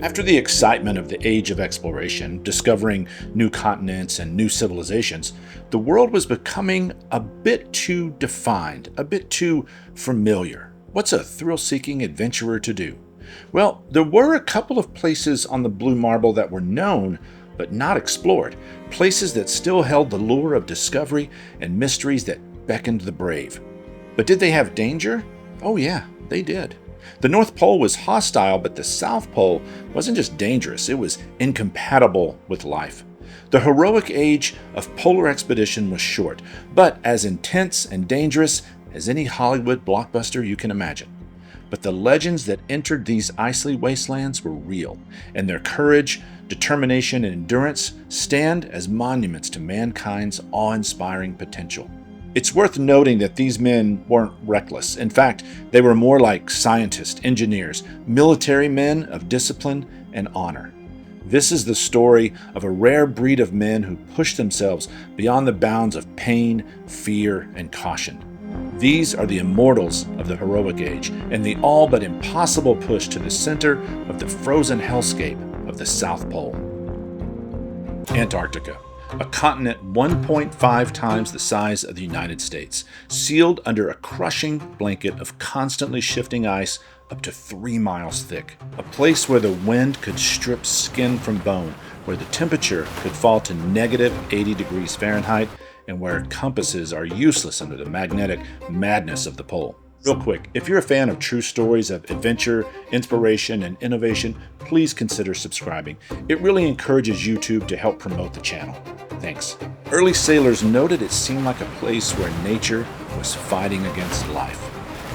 After the excitement of the age of exploration, discovering new continents and new civilizations, the world was becoming a bit too defined, a bit too familiar. What's a thrill-seeking adventurer to do? Well, there were a couple of places on the blue marble that were known, but not explored. Places that still held the lure of discovery and mysteries that beckoned the brave. But did they have danger? Oh yeah, they did. The North Pole was hostile, but the South Pole wasn't just dangerous, it was incompatible with life. The heroic age of polar expedition was short, but as intense and dangerous as any Hollywood blockbuster you can imagine. But the legends that entered these icy wastelands were real, and their courage, determination, and endurance stand as monuments to mankind's awe-inspiring potential. It's worth noting that these men weren't reckless. In fact, they were more like scientists, engineers, military men of discipline and honor. This is the story of a rare breed of men who pushed themselves beyond the bounds of pain, fear, and caution. These are the immortals of the heroic age and the all but impossible push to the center of the frozen hellscape of the South Pole. Antarctica. A continent 1.5 times the size of the United States, sealed under a crushing blanket of constantly shifting ice up to 3 miles thick. A place where the wind could strip skin from bone, where the temperature could fall to negative 80 degrees Fahrenheit, and where compasses are useless under the magnetic madness of the pole. Real quick, if you're a fan of true stories of adventure, inspiration, and innovation, please consider subscribing. It really encourages YouTube to help promote the channel. Thanks. Early sailors noted it seemed like a place where nature was fighting against life.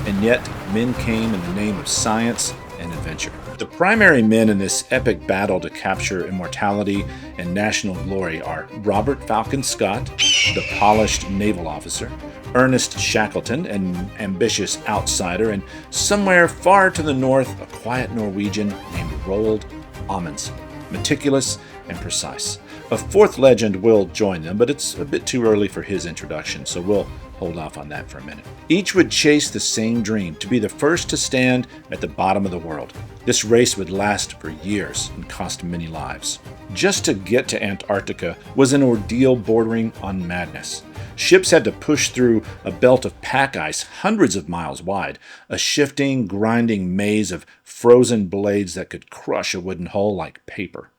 And yet, men came in the name of science and adventure. The primary men in this epic battle to capture immortality and national glory are Robert Falcon Scott, the polished naval officer, Ernest Shackleton, an ambitious outsider, and somewhere far to the north, a quiet Norwegian named Roald Amundsen, meticulous and precise. A fourth legend will join them, but it's a bit too early for his introduction, so we'll hold off on that for a minute. Each would chase the same dream, to be the first to stand at the bottom of the world. This race would last for years and cost many lives. Just to get to Antarctica was an ordeal bordering on madness. Ships had to push through a belt of pack ice hundreds of miles wide, a shifting, grinding maze of frozen blades that could crush a wooden hull like paper.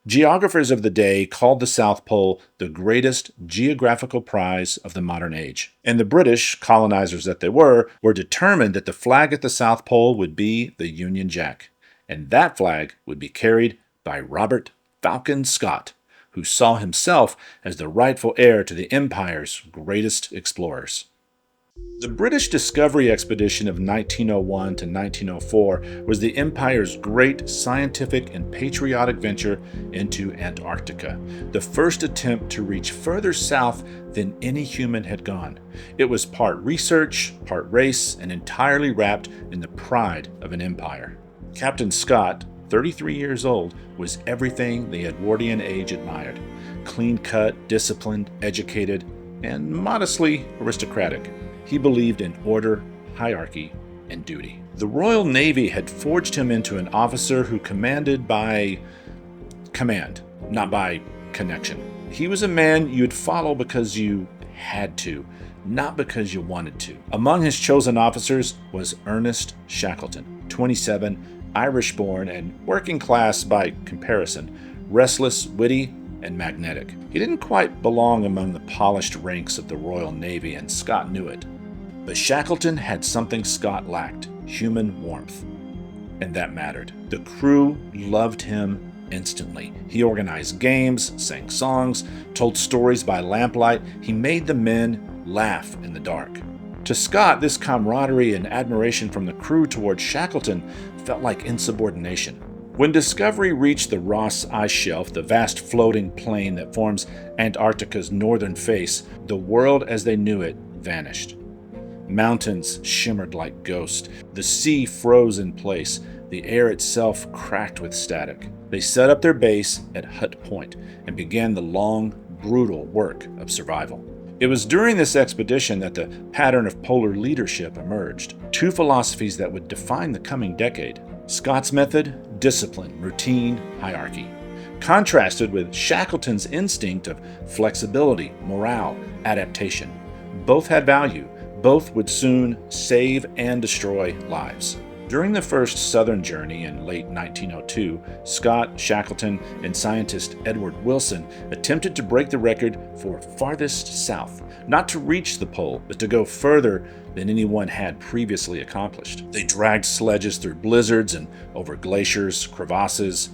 Geographers of the day called the South Pole the greatest geographical prize of the modern age. And the British, colonizers that they were determined that the flag at the South Pole would be the Union Jack. And that flag would be carried by Robert Falcon Scott, who saw himself as the rightful heir to the Empire's greatest explorers. The British Discovery Expedition of 1901 to 1904 was the Empire's great scientific and patriotic venture into Antarctica, the first attempt to reach further south than any human had gone. It was part research, part race, and entirely wrapped in the pride of an empire. Captain Scott, 33 years old, was everything the Edwardian age admired. Clean-cut, disciplined, educated, and modestly aristocratic. He believed in order, hierarchy, and duty. The Royal Navy had forged him into an officer who commanded by command, not by connection. He was a man you'd follow because you had to, not because you wanted to. Among his chosen officers was Ernest Shackleton, 27, Irish-born and working class by comparison, restless, witty, and magnetic. He didn't quite belong among the polished ranks of the Royal Navy, and Scott knew it. But Shackleton had something Scott lacked, human warmth. And that mattered. The crew loved him instantly. He organized games, sang songs, told stories by lamplight. He made the men laugh in the dark. To Scott, this camaraderie and admiration from the crew toward Shackleton felt like insubordination. When Discovery reached the Ross Ice Shelf, the vast floating plain that forms Antarctica's northern face, the world as they knew it vanished. Mountains shimmered like ghosts. The sea froze in place. The air itself cracked with static. They set up their base at Hut Point and began the long, brutal work of survival. It was during this expedition that the pattern of polar leadership emerged, two philosophies that would define the coming decade. Scott's method, discipline, routine, hierarchy. Contrasted with Shackleton's instinct of flexibility, morale, adaptation. Both had value. Both would soon save and destroy lives. During the first southern journey in late 1902, Scott, Shackleton, and scientist Edward Wilson attempted to break the record for farthest south, not to reach the pole, but to go further than anyone had previously accomplished. They dragged sledges through blizzards and over glaciers, crevasses,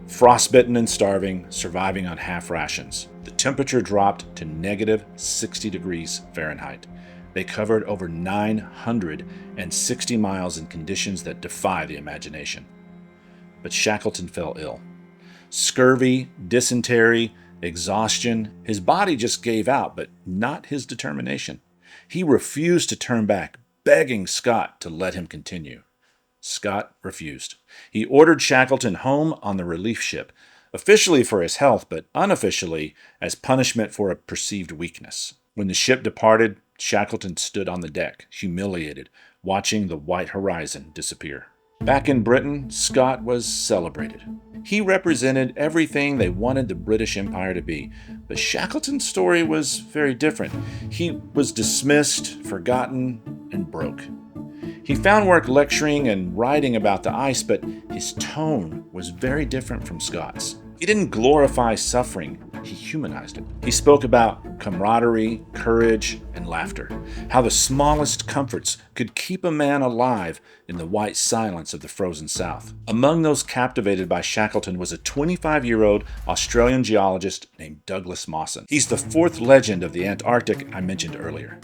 frostbitten and starving, surviving on half rations. The temperature dropped to negative 60 degrees Fahrenheit. They covered over 960 miles in conditions that defy the imagination. But Shackleton fell ill. Scurvy, dysentery, exhaustion. His body just gave out, but not his determination. He refused to turn back, begging Scott to let him continue. Scott refused. He ordered Shackleton home on the relief ship, officially for his health, but unofficially as punishment for a perceived weakness. When the ship departed, Shackleton stood on the deck, humiliated, watching the white horizon disappear. Back in Britain, Scott was celebrated. He represented everything they wanted the British Empire to be, but Shackleton's story was very different. He was dismissed, forgotten, and broke. He found work lecturing and writing about the ice, but his tone was very different from Scott's. He didn't glorify suffering, he humanized it. He spoke about camaraderie, courage, and laughter, how the smallest comforts could keep a man alive in the white silence of the frozen South. Among those captivated by Shackleton was a 25-year-old Australian geologist named Douglas Mawson. He's the fourth legend of the Antarctic I mentioned earlier.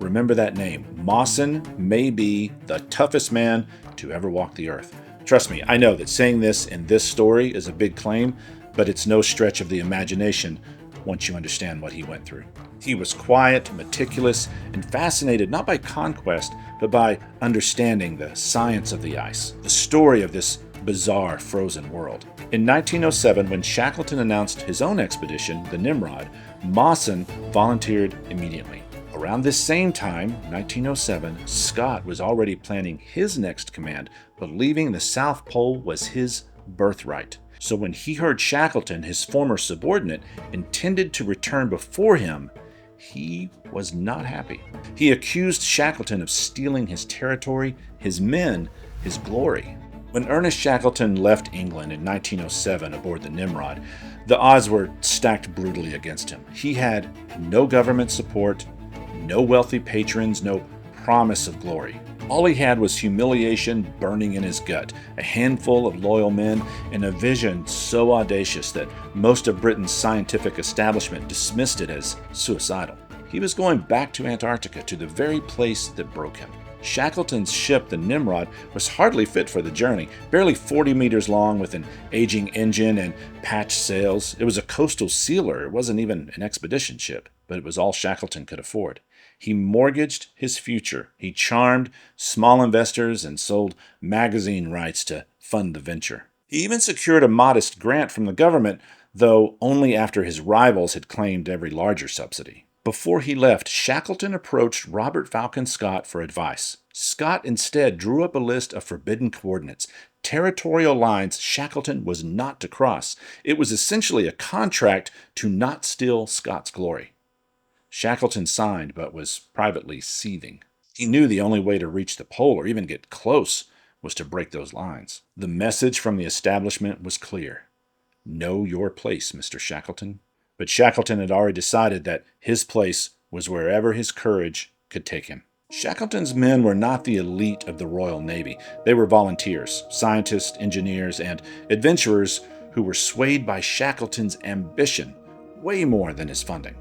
Remember that name. Mawson may be the toughest man to ever walk the earth. Trust me, I know that saying this in this story is a big claim, but it's no stretch of the imagination once you understand what he went through. He was quiet, meticulous, and fascinated not by conquest, but by understanding the science of the ice, the story of this bizarre frozen world. In 1907, when Shackleton announced his own expedition, the Nimrod, Mawson volunteered immediately. Around this same time, 1907, Scott was already planning his next command, believing the South Pole was his birthright. So when he heard Shackleton, his former subordinate, intended to return before him, he was not happy. He accused Shackleton of stealing his territory, his men, his glory. When Ernest Shackleton left England in 1907 aboard the Nimrod, the odds were stacked brutally against him. He had no government support, no wealthy patrons, no promise of glory. All he had was humiliation burning in his gut, a handful of loyal men, and a vision so audacious that most of Britain's scientific establishment dismissed it as suicidal. He was going back to Antarctica, to the very place that broke him. Shackleton's ship, the Nimrod, was hardly fit for the journey, barely 40 meters long with an aging engine and patched sails. It was a coastal sealer. It wasn't even an expedition ship, but it was all Shackleton could afford. He mortgaged his future. He charmed small investors and sold magazine rights to fund the venture. He even secured a modest grant from the government, though only after his rivals had claimed every larger subsidy. Before he left, Shackleton approached Robert Falcon Scott for advice. Scott instead drew up a list of forbidden coordinates, territorial lines Shackleton was not to cross. It was essentially a contract to not steal Scott's glory. Shackleton signed, but was privately seething. He knew the only way to reach the pole or even get close was to break those lines. The message from the establishment was clear. Know your place, Mr. Shackleton. But Shackleton had already decided that his place was wherever his courage could take him. Shackleton's men were not the elite of the Royal Navy. They were volunteers, scientists, engineers, and adventurers who were swayed by Shackleton's ambition way more than his funding.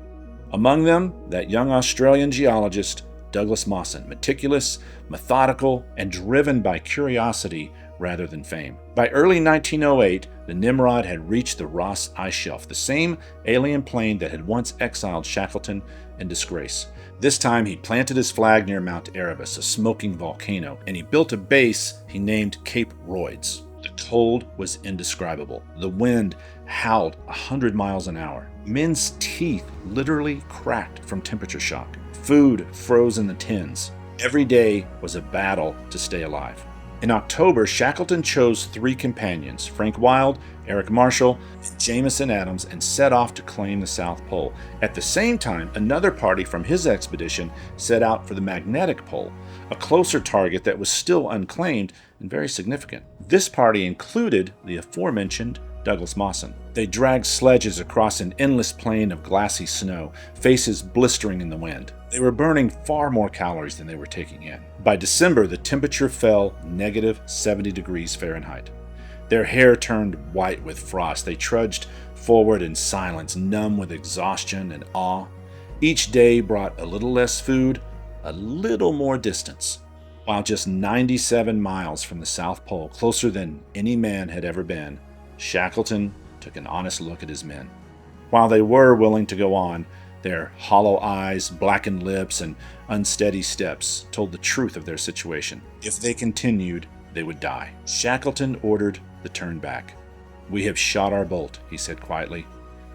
Among them, that young Australian geologist, Douglas Mawson, meticulous, methodical, and driven by curiosity rather than fame. By early 1908, the Nimrod had reached the Ross Ice Shelf, the same alien plane that had once exiled Shackleton in disgrace. This time, he planted his flag near Mount Erebus, a smoking volcano, and he built a base he named Cape Royds. The cold was indescribable. The wind howled 100 miles an hour. Men's teeth literally cracked from temperature shock. Food froze in the tins. Every day was a battle to stay alive. In October, Shackleton chose 3 companions, Frank Wild, Eric Marshall, and Jameson Adams, and set off to claim the South Pole. At the same time, another party from his expedition set out for the magnetic pole, a closer target that was still unclaimed and very significant. This party included the aforementioned Douglas Mawson. They dragged sledges across an endless plain of glassy snow, faces blistering in the wind. They were burning far more calories than they were taking in. By December, the temperature fell -70 degrees Fahrenheit. Their hair turned white with frost. They trudged forward in silence, numb with exhaustion and awe. Each day brought a little less food, a little more distance. While just 97 miles from the South Pole, closer than any man had ever been, Shackleton took an honest look at his men. While they were willing to go on, their hollow eyes, blackened lips, and unsteady steps told the truth of their situation. If they continued, they would die. Shackleton ordered the turn back. "We have shot our bolt," he said quietly.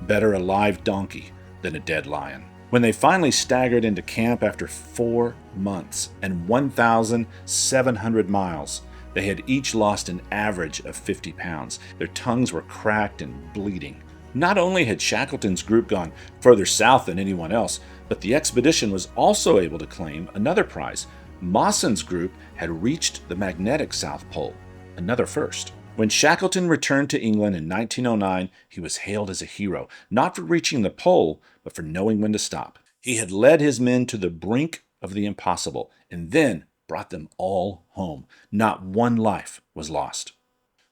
"Better a live donkey than a dead lion." When they finally staggered into camp after 4 months and 1,700 miles, they had each lost an average of 50 pounds. Their tongues were cracked and bleeding. Not only had Shackleton's group gone further south than anyone else, but the expedition was also able to claim another prize. Mawson's group had reached the magnetic South Pole, another first. When Shackleton returned to England in 1909, he was hailed as a hero, not for reaching the pole, but for knowing when to stop. He had led his men to the brink of the impossible, and then brought them all home. Not one life was lost.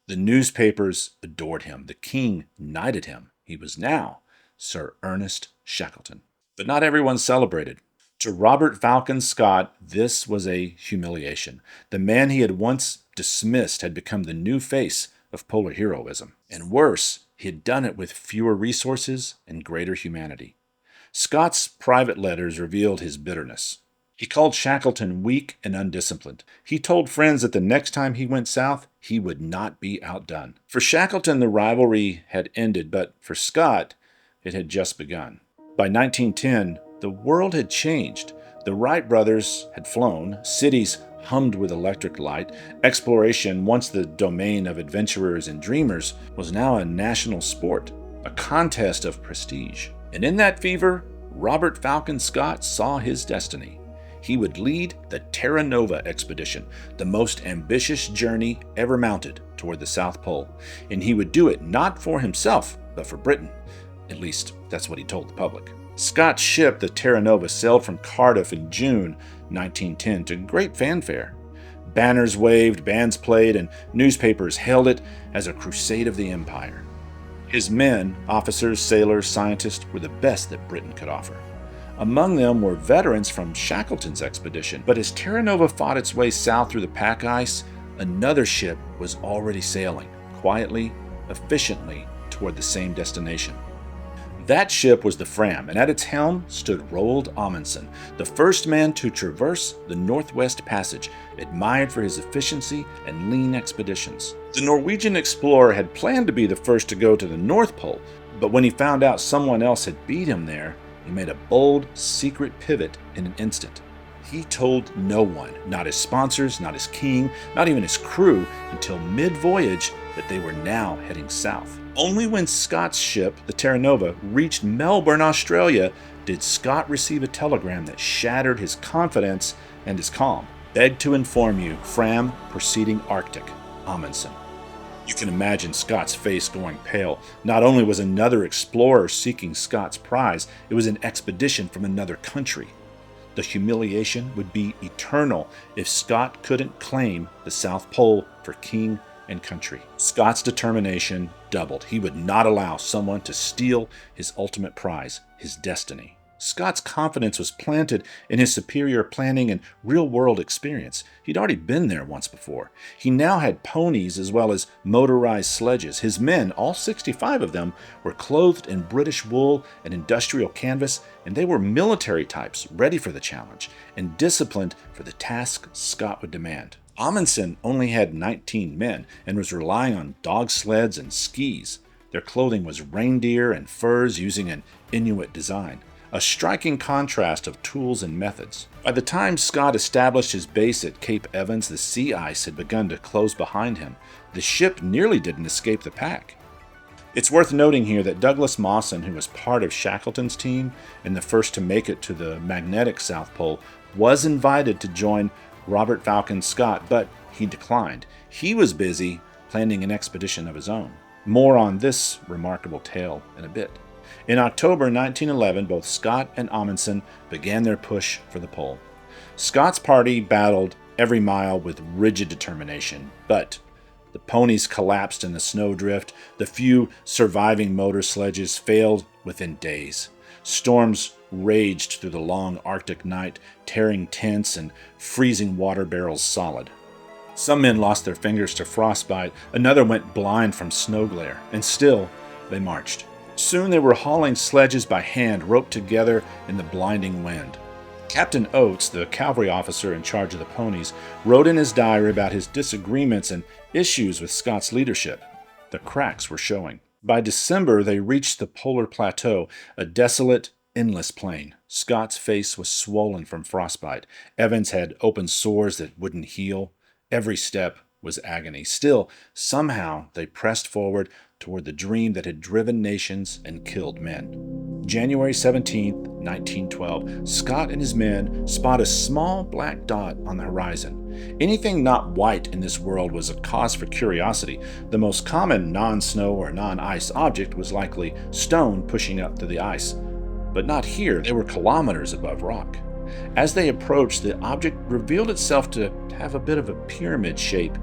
The newspapers adored him. The king knighted him. He was now Sir Ernest Shackleton. But not everyone celebrated. To Robert Falcon Scott, this was a humiliation. The man he had once dismissed had become the new face of polar heroism. And worse, he had done it with fewer resources and greater humanity. Scott's private letters revealed his bitterness. He called Shackleton weak and undisciplined. He told friends that the next time he went south, he would not be outdone. For Shackleton, the rivalry had ended, but for Scott, it had just begun. By 1910, the world had changed. The Wright brothers had flown, cities hummed with electric light, exploration, once the domain of adventurers and dreamers, was now a national sport, a contest of prestige. And in that fever, Robert Falcon Scott saw his destiny. He would lead the Terra Nova expedition, the most ambitious journey ever mounted toward the South Pole. And he would do it not for himself, but for Britain. At least, that's what he told the public. Scott's ship, the Terra Nova, sailed from Cardiff in June 1910 to great fanfare. Banners waved, bands played, and newspapers hailed it as a crusade of the empire. His men, officers, sailors, scientists, were the best that Britain could offer. Among them were veterans from Shackleton's expedition, but as Terra Nova fought its way south through the pack ice, another ship was already sailing, quietly, efficiently, toward the same destination. That ship was the Fram, and at its helm stood Roald Amundsen, the first man to traverse the Northwest Passage, admired for his efficiency and lean expeditions. The Norwegian explorer had planned to be the first to go to the North Pole, but when he found out someone else had beat him there, he made a bold, secret pivot in an instant. He told no one, not his sponsors, not his king, not even his crew, until mid-voyage that they were now heading south. Only when Scott's ship, the Terra Nova, reached Melbourne, Australia, did Scott receive a telegram that shattered his confidence and his calm. "Beg to inform you, Fram proceeding Arctic, Amundsen." You can imagine Scott's face going pale. Not only was another explorer seeking Scott's prize, it was an expedition from another country. The humiliation would be eternal if Scott couldn't claim the South Pole for king and country. Scott's determination doubled. He would not allow someone to steal his ultimate prize, his destiny. Scott's confidence was planted in his superior planning and real-world experience. He'd already been there once before. He now had ponies as well as motorized sledges. His men, all 65 of them, were clothed in British wool and industrial canvas, and they were military types, ready for the challenge and disciplined for the task Scott would demand. Amundsen only had 19 men and was relying on dog sleds and skis. Their clothing was reindeer and furs using an Inuit design. a striking contrast of tools and methods. By the time Scott established his base at Cape Evans, the sea ice had begun to close behind him. The ship nearly didn't escape the pack. It's worth noting here that Douglas Mawson, who was part of Shackleton's team and the first to make it to the magnetic South Pole, was invited to join Robert Falcon Scott, but he declined. He was busy planning an expedition of his own. More on this remarkable tale in a bit. In October 1911, both Scott and Amundsen began their push for the pole. Scott's party battled every mile with rigid determination, but the ponies collapsed in the snowdrift. The few surviving motor sledges failed within days. Storms raged through the long Arctic night, tearing tents and freezing water barrels solid. Some men lost their fingers to frostbite, another went blind from snow glare, and still they marched. Soon they were hauling sledges by hand, roped together in the blinding wind. Captain Oates, the cavalry officer in charge of the ponies, wrote in his diary about his disagreements and issues with Scott's leadership. The cracks were showing. By December, they reached the polar plateau, a desolate, endless plain. Scott's face was swollen from frostbite. Evans had open sores that wouldn't heal. Every step was agony. Still, somehow, they pressed forward toward the dream that had driven nations and killed men. January 17, 1912, Scott and his men spot a small black dot on the horizon. Anything not white in this world was a cause for curiosity. The most common non-snow or non-ice object was likely stone pushing up through the ice. But not here. They were kilometers above rock. As they approached, the object revealed itself to have a bit of a pyramid shape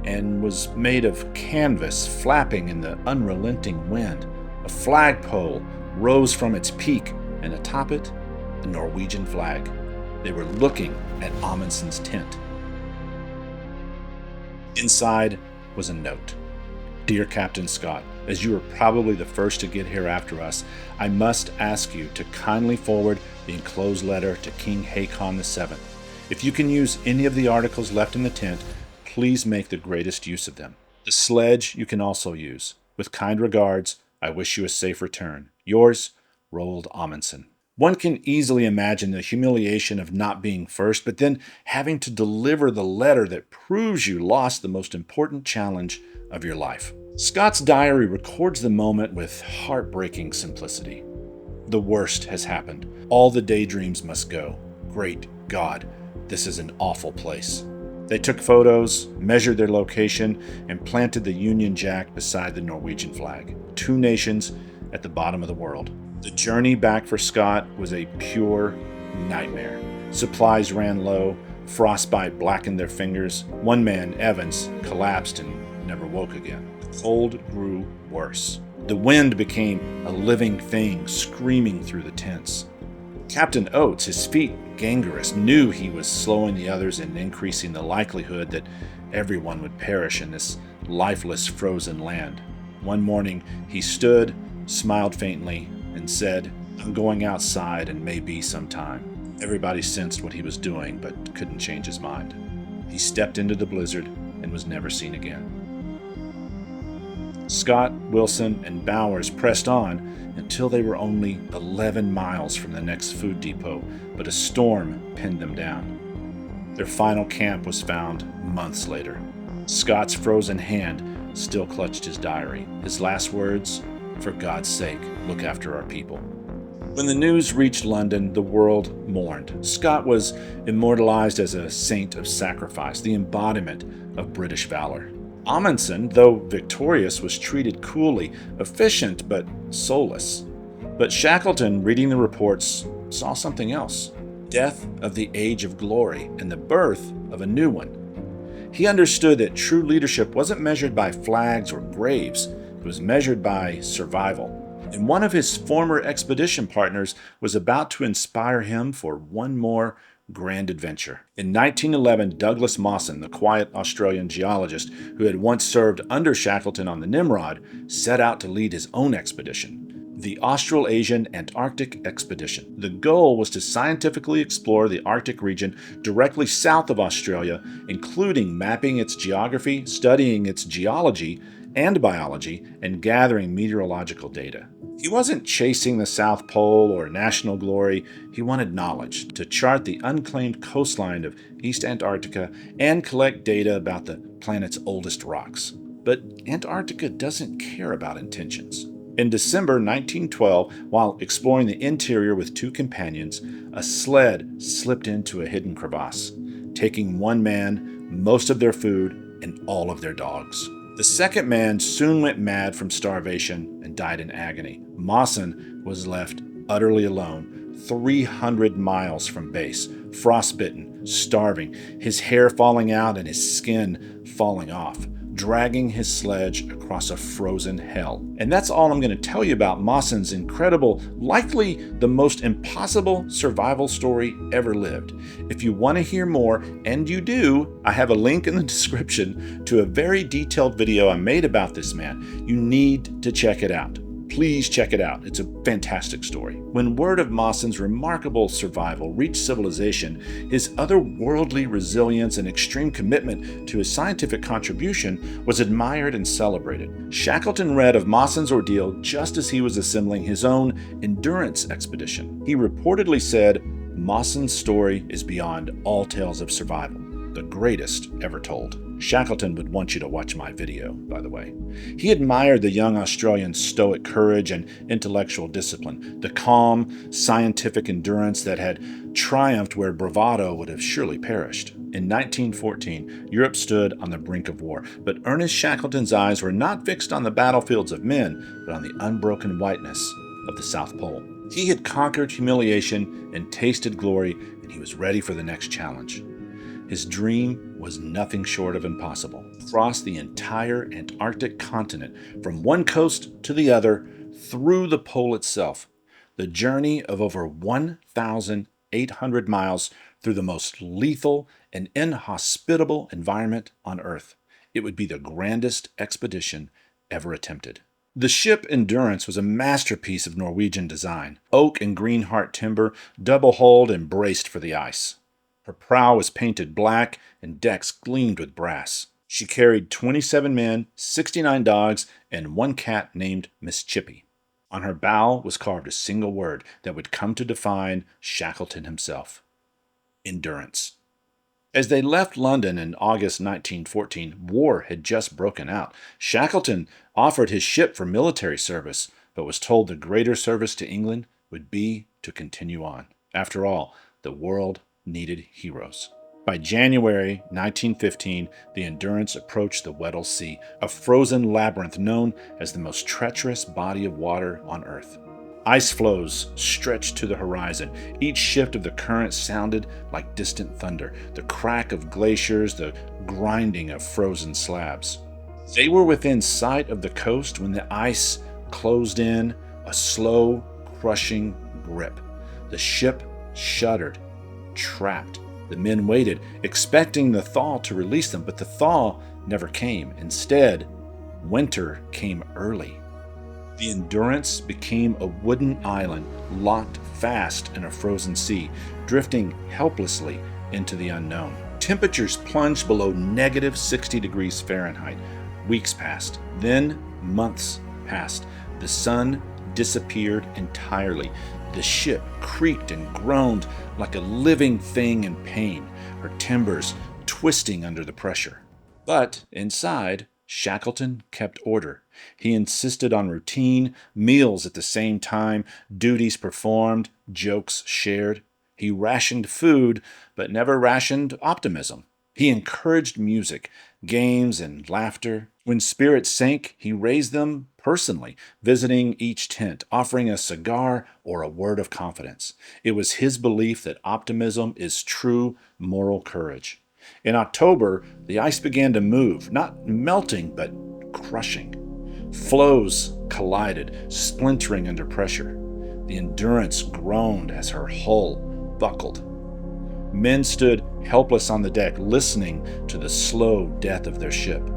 and was made of canvas flapping in the unrelenting wind. A flagpole rose from its peak, and atop it, the Norwegian flag. They were looking at Amundsen's tent. Inside was a note. Dear Captain Scott, as you are probably the first to get here after us, I must ask you to kindly forward the enclosed letter to King Haakon VII. If you can use any of the articles left in the tent, please make the greatest use of them. The sledge you can also use. With kind regards, I wish you a safe return. Yours, Roald Amundsen. One can easily imagine the humiliation of not being first, but then having to deliver the letter that proves you lost the most important challenge of your life. Scott's diary records the moment with heartbreaking simplicity. The worst has happened. All the daydreams must go. Great God, this is an awful place. They took photos, measured their location, and planted the Union Jack beside the Norwegian flag. Two nations at the bottom of the world. The journey back for Scott was a pure nightmare. Supplies ran low, frostbite blackened their fingers. One man, Evans, collapsed and never woke again. The cold grew worse. The wind became a living thing, screaming through the tents. Captain Oates, his feet gangrenous, knew he was slowing the others and increasing the likelihood that everyone would perish in this lifeless, frozen land. One morning, he stood, smiled faintly, and said, I'm going outside and may be some time. Everybody sensed what he was doing, but couldn't change his mind. He stepped into the blizzard and was never seen again. Scott, Wilson, and Bowers pressed on until they were only 11 miles from the next food depot, but a storm pinned them down. Their final camp was found months later. Scott's frozen hand still clutched his diary. His last words, for God's sake, look after our people. When the news reached London, the world mourned. Scott was immortalized as a saint of sacrifice, the embodiment of British valor. Amundsen, though victorious, was treated coolly, efficient but soulless. But Shackleton, reading the reports, saw something else. Death of the age of glory and the birth of a new one. He understood that true leadership wasn't measured by flags or graves. It was measured by survival. And one of his former expedition partners was about to inspire him for one more grand adventure. In 1911, Douglas Mawson, the quiet Australian geologist who had once served under Shackleton on the Nimrod, set out to lead his own expedition, the Australasian Antarctic Expedition. The goal was to scientifically explore the Arctic region directly south of Australia, including mapping its geography, studying its geology, and biology and gathering meteorological data. He wasn't chasing the South Pole or national glory. He wanted knowledge to chart the unclaimed coastline of East Antarctica and collect data about the planet's oldest rocks. But Antarctica doesn't care about intentions. In December 1912, while exploring the interior with two companions, a sled slipped into a hidden crevasse, taking one man, most of their food, and all of their dogs. The second man soon went mad from starvation and died in agony. Mawson was left utterly alone, 300 miles from base, frostbitten, starving, his hair falling out and his skin falling off, dragging his sledge across a frozen hell. And that's all I'm going to tell you about Mawson's incredible, likely the most impossible survival story ever lived. If you want to hear more, and you do, I have a link in the description to a very detailed video I made about this man. You need to check it out. Please check it out. It's a fantastic story. When word of Mawson's remarkable survival reached civilization, his otherworldly resilience and extreme commitment to his scientific contribution was admired and celebrated. Shackleton read of Mawson's ordeal just as he was assembling his own endurance expedition. He reportedly said, "Mawson's story is beyond all tales of survival, the greatest ever told." Shackleton would want you to watch my video, by the way. He admired the young Australian's stoic courage and intellectual discipline, the calm, scientific endurance that had triumphed where bravado would have surely perished. In 1914, Europe stood on the brink of war, but Ernest Shackleton's eyes were not fixed on the battlefields of men, but on the unbroken whiteness of the South Pole. He had conquered humiliation and tasted glory, and he was ready for the next challenge. His dream was nothing short of impossible. Cross the entire Antarctic continent from one coast to the other through the pole itself. The journey of over 1,800 miles through the most lethal and inhospitable environment on Earth. It would be the grandest expedition ever attempted. The ship Endurance was a masterpiece of Norwegian design. Oak and green heart timber, double-hulled and braced for the ice. Her prow was painted black and decks gleamed with brass. She carried 27 men, 69 dogs, and one cat named Miss Chippy. On her bow was carved a single word that would come to define Shackleton himself: endurance. As they left London in August 1914, war had just broken out. Shackleton offered his ship for military service, but was told the greater service to England would be to continue on. After all, the world needed heroes. By January 1915, the Endurance approached the Weddell Sea, a frozen labyrinth known as the most treacherous body of water on Earth. Ice floes stretched to the horizon. Each shift of the current sounded like distant thunder, the crack of glaciers, the grinding of frozen slabs. They were within sight of the coast when the ice closed in, a slow, crushing grip. The ship shuddered, trapped. The men waited, expecting the thaw to release them, but the thaw never came. Instead, winter came early. The Endurance became a wooden island locked fast in a frozen sea, drifting helplessly into the unknown. Temperatures plunged below negative 60 degrees Fahrenheit. Weeks passed, then months passed. The sun disappeared entirely. The ship creaked and groaned like a living thing in pain, her timbers twisting under the pressure. But inside, Shackleton kept order. He insisted on routine, meals at the same time, duties performed, jokes shared. He rationed food, but never rationed optimism. He encouraged music, games, and laughter. When spirits sank, he raised them personally, visiting each tent, offering a cigar or a word of confidence. It was his belief that optimism is true moral courage. In October, the ice began to move, not melting, but crushing. Floes collided, splintering under pressure. The Endurance groaned as her hull buckled. Men stood helpless on the deck, listening to the slow death of their ship.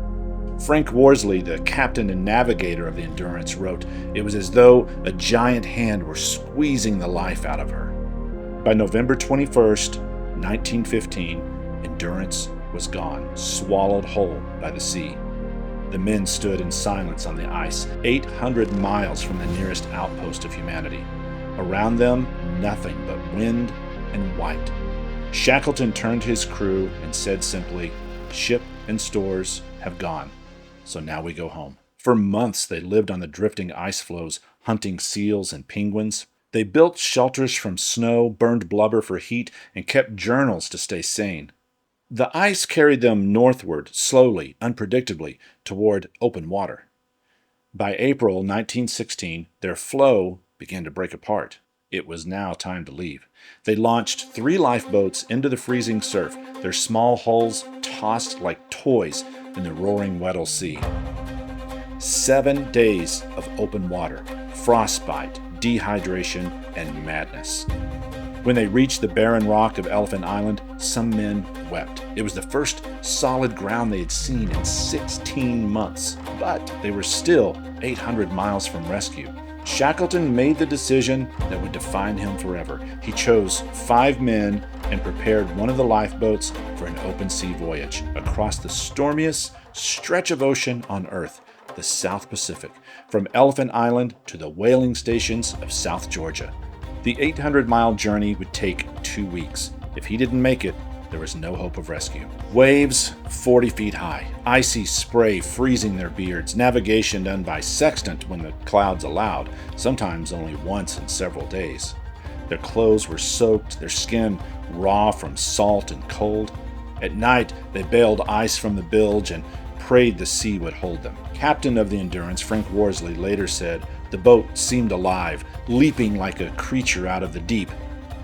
Frank Worsley, the captain and navigator of the Endurance, wrote, "It was as though a giant hand were squeezing the life out of her." By November 21st, 1915, Endurance was gone, swallowed whole by the sea. The men stood in silence on the ice, 800 miles from the nearest outpost of humanity. Around them, nothing but wind and white. Shackleton turned to his crew and said simply, "Ship and stores have gone, so now we go home." For months they lived on the drifting ice floes, hunting seals and penguins. They built shelters from snow, burned blubber for heat, and kept journals to stay sane. The ice carried them northward, slowly, unpredictably, toward open water. By April 1916, their floe began to break apart. It was now time to leave. They launched 3 lifeboats into the freezing surf, their small hulls tossed like toys in the roaring Weddell Sea. 7 days of open water, frostbite, dehydration, and madness. When they reached the barren rock of Elephant Island, some men wept. It was the first solid ground they had seen in 16 months, but they were still 800 miles from rescue. Shackleton made the decision that would define him forever. He chose 5 men and prepared one of the lifeboats for an open sea voyage across the stormiest stretch of ocean on Earth, the South Pacific, from Elephant Island to the whaling stations of South Georgia. The 800-mile journey would take 2 weeks. If he didn't make it, there was no hope of rescue. Waves 40 feet high, icy spray freezing their beards, navigation done by sextant when the clouds allowed, sometimes only once in several days. Their clothes were soaked, their skin raw from salt and cold. At night, they baled ice from the bilge and prayed the sea would hold them. Captain of the Endurance, Frank Worsley, later said, "The boat seemed alive, leaping like a creature out of the deep."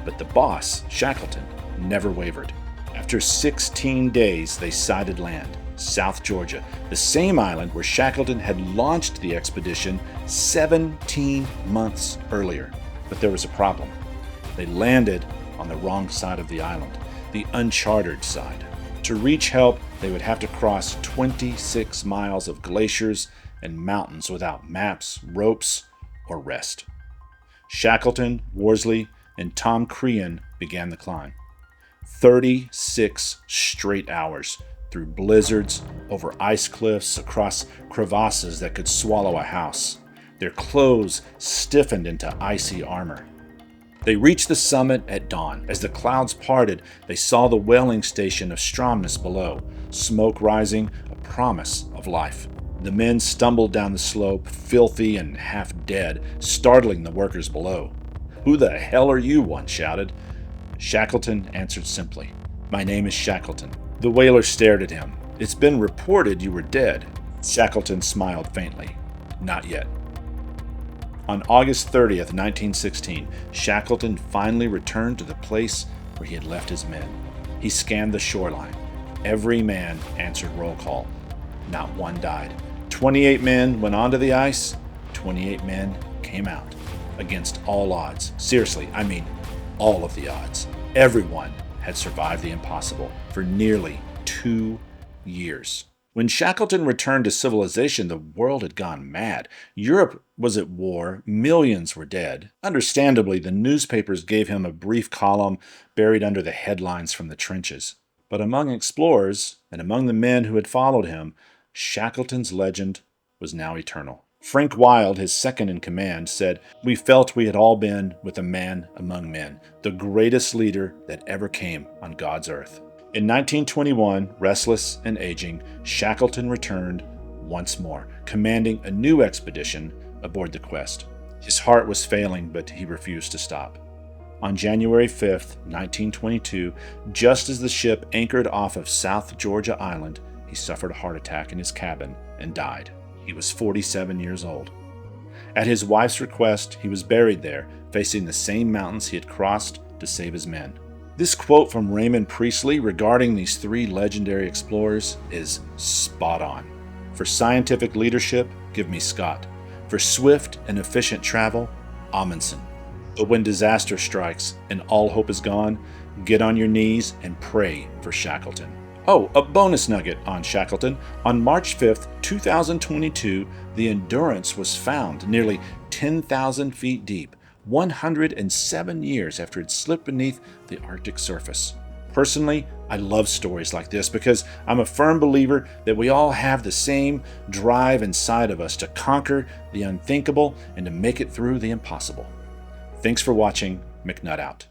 But the boss, Shackleton, never wavered. After 16 days, they sighted land, South Georgia, the same island where Shackleton had launched the expedition 17 months earlier. But there was a problem. They landed on the wrong side of the island, the uncharted side. To reach help, they would have to cross 26 miles of glaciers and mountains without maps, ropes, or rest. Shackleton, Worsley, and Tom Crean began the climb. 36 straight hours through blizzards, over ice cliffs, across crevasses that could swallow a house. Their clothes stiffened into icy armor. They reached the summit at dawn. As the clouds parted, they saw the whaling station of Stromness below, smoke rising, a promise of life. The men stumbled down the slope, filthy and half dead, startling the workers below. "Who the hell are you?" one shouted. Shackleton answered simply, "My name is Shackleton." The whaler stared at him. "It's been reported you were dead." Shackleton smiled faintly. "Not yet." On August 30th, 1916, Shackleton finally returned to the place where he had left his men. He scanned the shoreline. Every man answered roll call. Not one died. 28 men went onto the ice. 28 men came out. Against all odds. Seriously, I mean all of the odds. Everyone had survived the impossible for nearly 2 years. When Shackleton returned to civilization, the world had gone mad. Europe was at war. Millions were dead. Understandably, the newspapers gave him a brief column buried under the headlines from the trenches. But among explorers, and among the men who had followed him, Shackleton's legend was now eternal. Frank Wild, his second in command, said, "We felt we had all been with a man among men, the greatest leader that ever came on God's earth." In 1921, restless and aging, Shackleton returned once more, commanding a new expedition aboard the Quest. His heart was failing, but he refused to stop. On January 5th, 1922, just as the ship anchored off of South Georgia Island, he suffered a heart attack in his cabin and died. He was 47 years old. At his wife's request, he was buried there, facing the same mountains he had crossed to save his men. This quote from Raymond Priestley regarding these 3 legendary explorers is spot on. For scientific leadership, give me Scott. For swift and efficient travel, Amundsen. But when disaster strikes and all hope is gone, get on your knees and pray for Shackleton. Oh, a bonus nugget on Shackleton. On March 5th, 2022, the Endurance was found nearly 10,000 feet deep, 107 years after it slipped beneath the Arctic surface. Personally, I love stories like this because I'm a firm believer that we all have the same drive inside of us to conquer the unthinkable and to make it through the impossible. Thanks for watching. McNutt out.